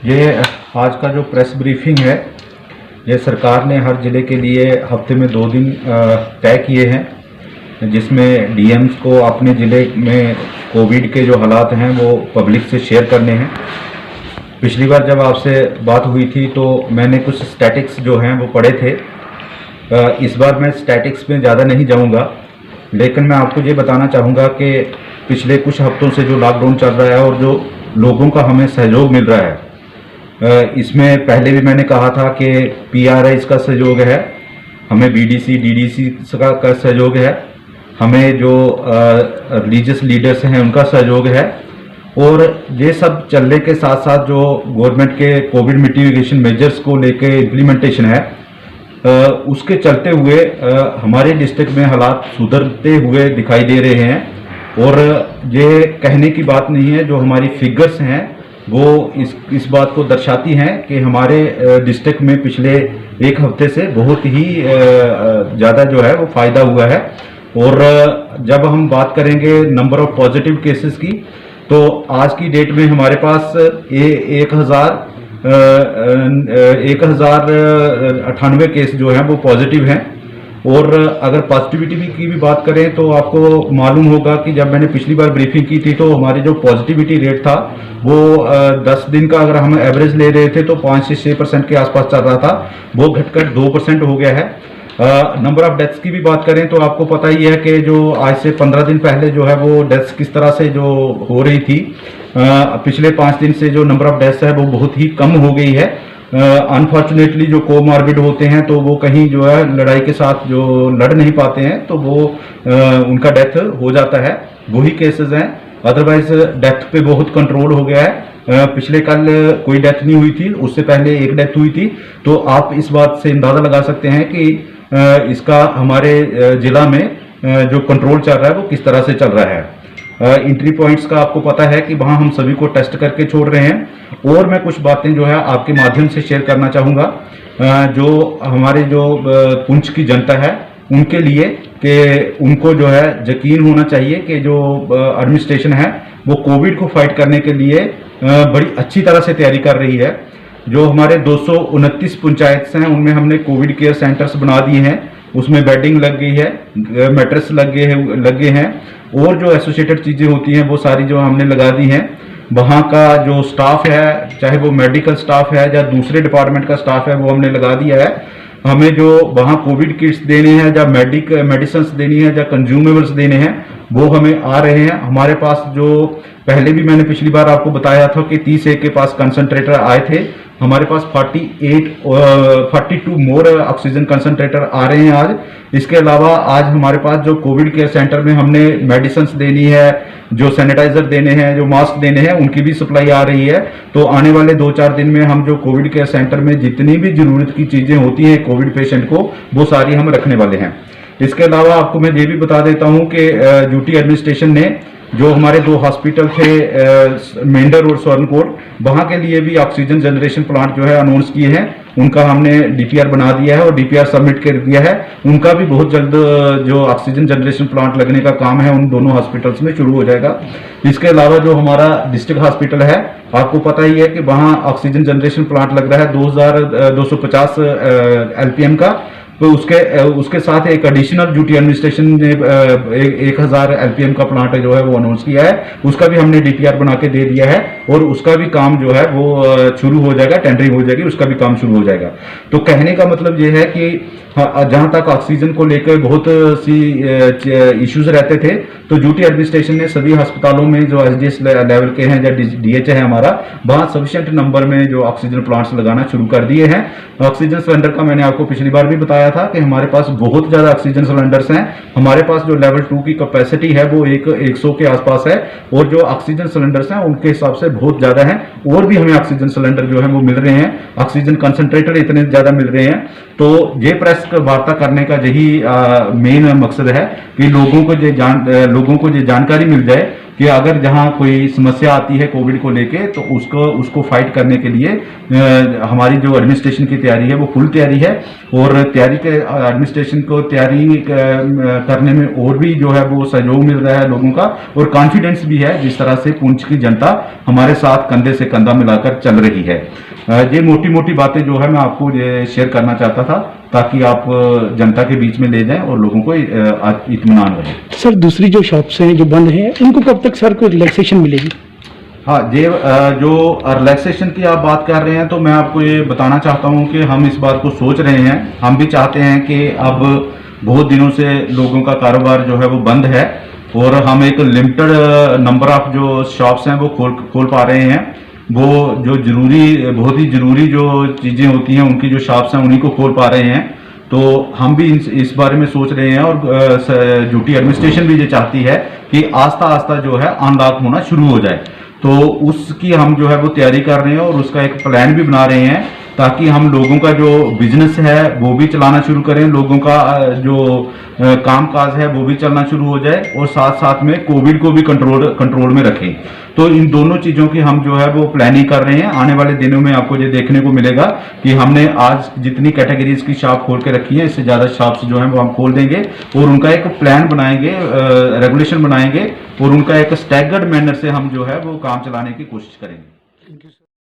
ये आज का जो प्रेस ब्रीफिंग है, ये सरकार ने हर ज़िले के लिए हफ्ते में 2 दिन तय किए हैं, जिसमें डीएम्स को अपने ज़िले में कोविड के जो हालात हैं वो पब्लिक से शेयर करने हैं। पिछली बार जब आपसे बात हुई थी तो मैंने कुछ स्टैटिक्स जो हैं वो पढ़े थे। इस बार मैं स्टैटिक्स में ज़्यादा नहीं जाऊंगा, लेकिन मैं आपको ये बताना चाहूँगा कि पिछले कुछ हफ्तों से जो लॉकडाउन चल रहा है और जो लोगों का हमें सहयोग मिल रहा है, इसमें पहले भी मैंने कहा था कि पीआरआईज़ का सहयोग है, हमें बीडीसी डीडीसी का सहयोग है, हमें जो रिलीजियस लीडर्स हैं उनका सहयोग है, और ये सब चलने के साथ साथ जो गवर्नमेंट के कोविड मिटिगेशन मेजर्स को लेके इम्प्लीमेंटेशन है, उसके चलते हुए हमारे डिस्ट्रिक्ट में हालात सुधरते हुए दिखाई दे रहे हैं। और ये कहने की बात नहीं है, जो हमारी फिगर्स हैं वो इस बात को दर्शाती हैं कि हमारे डिस्ट्रिक्ट में पिछले एक हफ्ते से बहुत ही ज़्यादा जो है वो फ़ायदा हुआ है। और जब हम बात करेंगे नंबर ऑफ पॉजिटिव केसेस की, तो आज की डेट में हमारे पास 1098 केस जो हैं वो पॉजिटिव हैं। और अगर पॉजिटिविटी की भी बात करें तो आपको मालूम होगा कि जब मैंने पिछली बार ब्रीफिंग की थी तो हमारी जो पॉजिटिविटी रेट था वो 10 दिन का अगर हम एवरेज ले रहे थे तो 5 से 6% के आसपास चल रहा था, वो घटकर 2% हो गया है। नंबर ऑफ डेथ्स की भी बात करें तो आपको पता ही है कि जो आज से 15 दिन पहले जो है वो डेथ्स किस तरह से जो हो रही थी, पिछले 5 दिन से जो नंबर ऑफ डेथ्स है वो बहुत ही कम हो गई है। अनफॉर्चुनेटली जो कोमॉर्बिड होते हैं तो वो कहीं जो है लड़ाई के साथ जो लड़ नहीं पाते हैं तो वो उनका डेथ हो जाता है, वही केसेस हैं। अदरवाइज डेथ पे बहुत कंट्रोल हो गया है। पिछले कल कोई डेथ नहीं हुई थी, उससे पहले एक डेथ हुई थी। तो आप इस बात से अंदाज़ा लगा सकते हैं कि इसका हमारे ज़िला में जो कंट्रोल चल रहा है वो किस तरह से चल रहा है। एंट्री पॉइंट्स का आपको पता है कि वहाँ हम सभी को टेस्ट करके छोड़ रहे हैं। और मैं कुछ बातें जो है आपके माध्यम से शेयर करना चाहूँगा, जो हमारे जो पुंछ की जनता है उनके लिए, कि उनको जो है यकीन होना चाहिए कि जो एडमिनिस्ट्रेशन है वो कोविड को फाइट करने के लिए बड़ी अच्छी तरह से तैयारी कर रही है। जो हमारे 229 पंचायत हैं उनमें हमने कोविड केयर सेंटर्स बना दिए हैं, उसमें बेडिंग लग गई है, मैट्रेस लगे हैं, और जो एसोसिएटेड चीज़ें होती हैं वो सारी जो हमने लगा दी हैं। वहाँ का जो स्टाफ है, चाहे वो मेडिकल स्टाफ है या दूसरे डिपार्टमेंट का स्टाफ है, वो हमने लगा दिया है। हमें जो वहाँ कोविड किट्स देने हैं या मेडिसिन देनी है या कंज्यूमेबल्स देने हैं वो हमें आ रहे हैं। हमारे पास जो पहले भी मैंने पिछली बार आपको बताया था कि 30 एक के पास कंसंट्रेटर आए थे, हमारे पास 42 मोर ऑक्सीजन कंसंट्रेटर आ रहे हैं आज। इसके अलावा आज हमारे पास जो कोविड केयर सेंटर में हमने मेडिसिन देनी है, जो सैनिटाइजर देने हैं, जो मास्क देने हैं, उनकी भी सप्लाई आ रही है। तो आने वाले 2-4 दिन में हम जो कोविड केयर सेंटर में जितनी भी जरूरत की चीजें होती हैं कोविड पेशेंट को, वो सारी हम रखने वाले हैं। इसके अलावा आपको मैं ये भी बता देता हूं कि यूटी एडमिनिस्ट्रेशन ने जो हमारे 2 हॉस्पिटल थे, मेंढर और स्वर्णकोट, वहां के लिए भी ऑक्सीजन जनरेशन प्लांट जो है अनाउंस किए हैं। उनका हमने डीपीआर बना दिया है और डीपीआर सबमिट कर दिया है। उनका भी बहुत जल्द जो ऑक्सीजन जनरेशन प्लांट लगने का काम है उन दोनों हॉस्पिटल्स में शुरू हो जाएगा। इसके अलावा जो हमारा डिस्ट्रिक्ट हॉस्पिटल है, आपको पता ही है कि वहाँ ऑक्सीजन जनरेशन प्लांट लग रहा है 2250 एलपीएम का। तो उसके साथ एक एडिशनल यूटी एडमिनिस्ट्रेशन ने 1000 एलपीएम का प्लांट जो है वो अनाउंस किया है। उसका भी हमने डीपीआर बना के दे दिया है और उसका भी काम जो है वो शुरू हो जाएगा, टेंडरिंग हो जाएगी, उसका भी काम शुरू हो जाएगा। तो कहने का मतलब ये है कि जहां तक ऑक्सीजन को लेकर बहुत सी इश्यूज रहते थे, तो यूटी एडमिनिस्ट्रेशन ने सभी अस्पतालों में जो एसडीएस लेवल के हैं या डीएच है हमारा, वहां सफिशिएंट नंबर में जो ऑक्सीजन प्लांट्स लगाना शुरू कर दिए हैं। ऑक्सीजन सिलेंडर का मैंने आपको पिछली बार भी बताया था कि हमारे पास बहुत ज्यादा ऑक्सीजन सिलेंडर्स हैं। हमारे पास जो लेवल 2 की कैपेसिटी है वो 100 के आसपास है, और जो ऑक्सीजन सिलेंडर्स हैं उनके हिसाब से बहुत ज्यादा है। और भी हमें ऑक्सीजन सिलेंडर जो है वो मिल रहे हैं, ऑक्सीजन कंसंट्रेटर इतने ज्यादा मिल रहे हैं। तो ये प्रेस वार्ता करने का यही मेन मकसद है कि लोगों को ये जानकारी मिल जाए कि अगर जहां कोई समस्या आती है कोविड को लेके तो उसको फाइट करने के लिए हमारी जो एडमिनिस्ट्रेशन की तैयारी है वो फुल तैयारी है। और तैयारी के एडमिनिस्ट्रेशन को तैयारी करने में और भी जो है वो सहयोग मिल रहा है लोगों का, और कॉन्फिडेंस भी है जिस तरह से पुंछ की जनता हमारे साथ कंधे से कंधा मिलाकर चल रही है। ये मोटी मोटी बातें जो है मैं आपको ये शेयर करना चाहता था ताकि आप जनता के बीच में ले जाएं और लोगों को इत्मीनान रहे। सर दूसरी जो शॉप्स हैं जो बंद हैं उनको कब तक सर को रिलैक्सेशन मिलेगी? हाँ, ये जो रिलैक्सेशन की आप बात कर रहे हैं तो मैं आपको ये बताना चाहता हूँ कि हम इस बात को सोच रहे हैं। हम भी चाहते हैं कि अब बहुत दिनों से लोगों का कारोबार जो है वो बंद है और हम एक लिमिटेड नंबर ऑफ जो शॉप्स हैं वो खोल पा रहे हैं। वो जो बहुत ही जरूरी जो चीज़ें होती हैं उनकी जो शॉप्स हैं उन्हीं को खोल पा रहे हैं। तो हम भी इस बारे में सोच रहे हैं और ड्यूटी एडमिनिस्ट्रेशन भी ये चाहती है कि आस्ता आस्ता जो है अनलॉक होना शुरू हो जाए। तो उसकी हम जो है वो तैयारी कर रहे हैं और उसका एक प्लान भी बना रहे हैं ताकि हम लोगों का जो बिजनेस है वो भी चलाना शुरू करें, लोगों का जो काम काज है वो भी चलना शुरू हो जाए और साथ साथ में कोविड को भी कंट्रोल में रखें। तो इन दोनों चीज़ों की हम जो है वो प्लानिंग कर रहे हैं। आने वाले दिनों में आपको ये देखने को मिलेगा कि हमने आज जितनी कैटेगरीज की शॉप खोल के रखी है इससे ज़्यादा शॉप्स जो है वो हम खोल देंगे और उनका एक प्लान बनाएंगे, रेगुलेशन बनाएंगे और उनका एक स्टैगर्ड मैनर से हम जो है वो काम चलाने की कोशिश करेंगे।